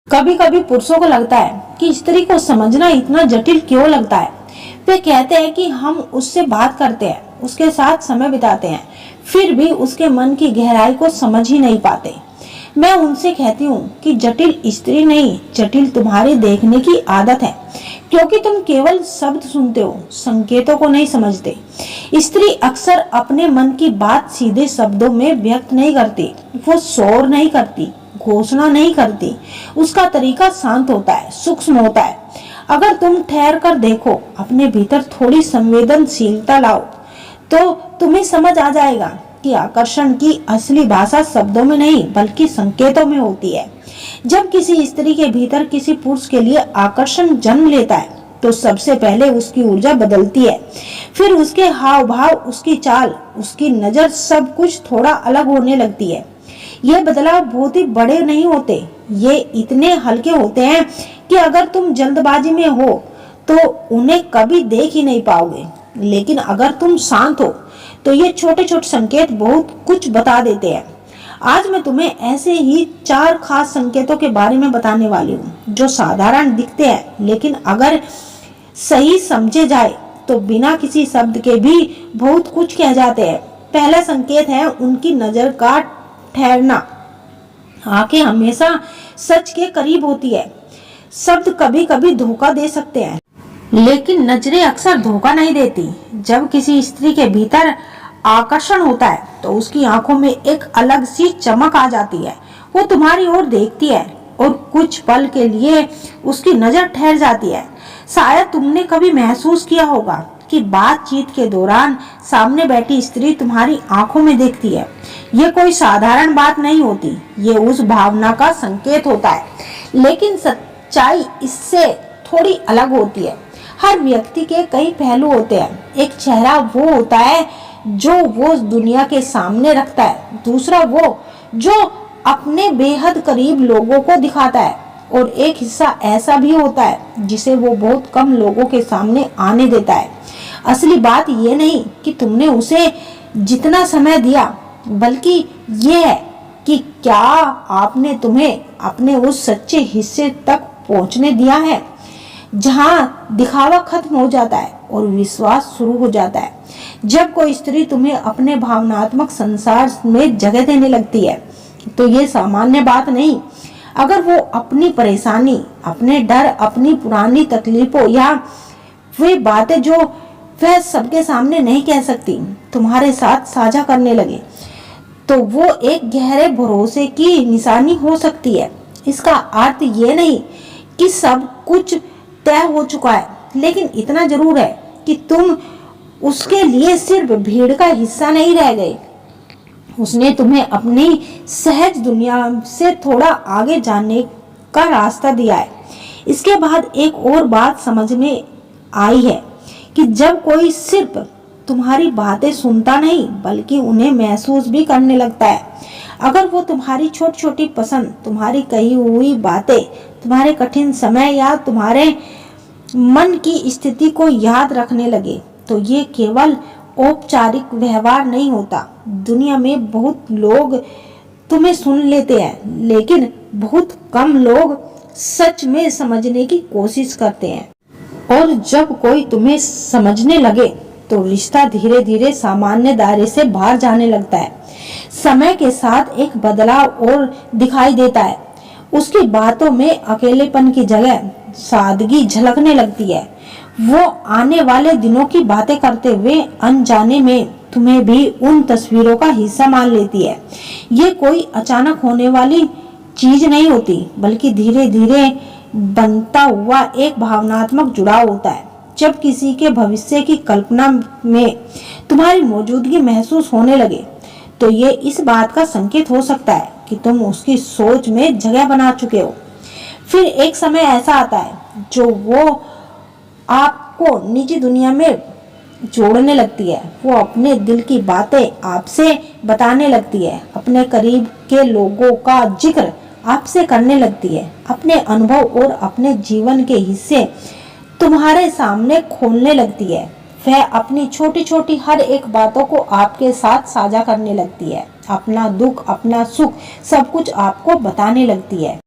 कभी कभी पुरुषों को लगता है कि स्त्री को समझना इतना जटिल क्यों लगता है। वे कहते हैं कि हम उससे बात करते हैं, उसके साथ समय बिताते हैं, फिर भी उसके मन की गहराई को समझ ही नहीं पाते। मैं उनसे कहती हूँ कि जटिल स्त्री नहीं, जटिल तुम्हारी देखने की आदत है, क्योंकि तुम केवल शब्द सुनते हो, संकेतों को नहीं समझते। स्त्री अक्सर अपने मन की बात सीधे शब्दों में व्यक्त नहीं करती, वो शोर नहीं करती, घोषणा नहीं करती। उसका तरीका शांत होता है, सूक्ष्म होता है। अगर तुम ठहर कर देखो, अपने भीतर थोड़ी संवेदनशीलता लाओ, तो तुम्हें समझ आ जाएगा कि आकर्षण की असली भाषा शब्दों में नहीं बल्कि संकेतों में होती है। जब किसी स्त्री के भीतर किसी पुरुष के लिए आकर्षण जन्म लेता है तो सबसे पहले उसकी ऊर्जा बदलती है। फिर उसके हाव भाव, उसकी चाल, उसकी नजर, सब कुछ थोड़ा अलग होने लगती है। ये बदलाव बहुत ही बड़े नहीं होते, ये इतने हल्के होते हैं कि अगर तुम जल्दबाजी में हो तो उन्हें कभी देख ही नहीं पाओगे। लेकिन अगर तुम शांत हो तो ये छोटे छोटे संकेत बहुत कुछ बता देते हैं। आज मैं तुम्हें ऐसे ही 4 खास संकेतों के बारे में बताने वाली हूँ, जो साधारण दिखते हैं लेकिन अगर सही समझे जाए तो बिना किसी शब्द के भी बहुत कुछ कह जाते हैं। पहला संकेत है उनकी नजर का ठहरना। आंखें हमेशा सच के करीब होती है। शब्द कभी कभी धोखा दे सकते हैं, लेकिन नजरें अक्सर धोखा नहीं देती। जब किसी स्त्री के भीतर आकर्षण होता है तो उसकी आंखों में एक अलग सी चमक आ जाती है। वो तुम्हारी ओर देखती है और कुछ पल के लिए उसकी नजर ठहर जाती है। शायद तुमने कभी महसूस किया होगा कि बातचीत के दौरान सामने बैठी स्त्री तुम्हारी आंखों में देखती है। ये कोई साधारण बात नहीं होती, ये उस भावना का संकेत होता है। लेकिन सच्चाई इससे थोड़ी अलग होती है। हर व्यक्ति के कई पहलू होते हैं। एक चेहरा वो होता है जो वो दुनिया के सामने रखता है, दूसरा वो जो अपने बेहद करीब लोगों को दिखाता है, और एक हिस्सा ऐसा भी होता है जिसे वो बहुत कम लोगों के सामने आने देता है। असली बात ये नहीं कि तुमने उसे जितना समय दिया, बल्कि ये है कि क्या आपने तुम्हें अपने उस सच्चे हिस्से तक पहुंचने दिया है, जहां दिखावा खत्म हो जाता है और विश्वास शुरू हो जाता है। जब कोई स्त्री तुम्हें अपने भावनात्मक संसार में जगह देने लगती है तो ये सामान्य बात नहीं। अगर वो अपनी परेशानी, अपने डर, अपनी पुरानी तकलीफों या वे बातें जो वह सबके सामने नहीं कह सकती तुम्हारे साथ साझा करने लगे, तो वो एक गहरे भरोसे की निशानी हो सकती है। इसका अर्थ ये नहीं कि सब कुछ तय हो चुका है, लेकिन इतना जरूर है कि तुम उसके लिए सिर्फ भीड़ का हिस्सा नहीं रह गए। उसने तुम्हें अपनी सहज दुनिया से थोड़ा आगे जाने का रास्ता दिया है। इसके बाद एक और बात समझ में आई है कि जब कोई सिर्फ तुम्हारी बातें सुनता नहीं बल्कि उन्हें महसूस भी करने लगता है। अगर वो तुम्हारी छोटी छोटी पसंद, तुम्हारी कही हुई बातें, तुम्हारे कठिन समय या तुम्हारे मन की स्थिति को याद रखने लगे, तो ये केवल औपचारिक व्यवहार नहीं होता। दुनिया में बहुत लोग तुम्हें सुन लेते हैं, लेकिन बहुत कम लोग सच में समझने की कोशिश करते हैं। और जब कोई तुम्हें समझने लगे तो रिश्ता धीरे धीरे सामान्य दायरे से बाहर जाने लगता है। समय के साथ एक बदलाव और दिखाई देता है। उसकी बातों में अकेलेपन की जगह सादगी झलकने लगती है। वो आने वाले दिनों की बातें करते हुए अनजाने में तुम्हें भी उन तस्वीरों का हिस्सा मान लेती है। ये कोई अचानक होने वाली चीज नहीं होती, बल्कि धीरे धीरे बनता हुआ एक भावनात्मक जुड़ाव होता है। जब किसी के भविष्य की कल्पना में तुम्हारी मौजूदगी महसूस होने लगे, तो ये इस बात का संकेत हो सकता है कि तुम उसकी सोच में जगह बना चुके हो। फिर एक समय ऐसा आता है जो वो आपको निजी दुनिया में जोड़ने लगती है। वो अपने दिल की बातें आपसे बताने लगती है, अपने करीब के लोगों का जिक्र आपसे करने लगती है, अपने अनुभव और अपने जीवन के हिस्से तुम्हारे सामने खोलने लगती है। वह अपनी छोटी छोटी हर एक बातों को आपके साथ साझा करने लगती है। अपना दुख, अपना सुख, सब कुछ आपको बताने लगती है।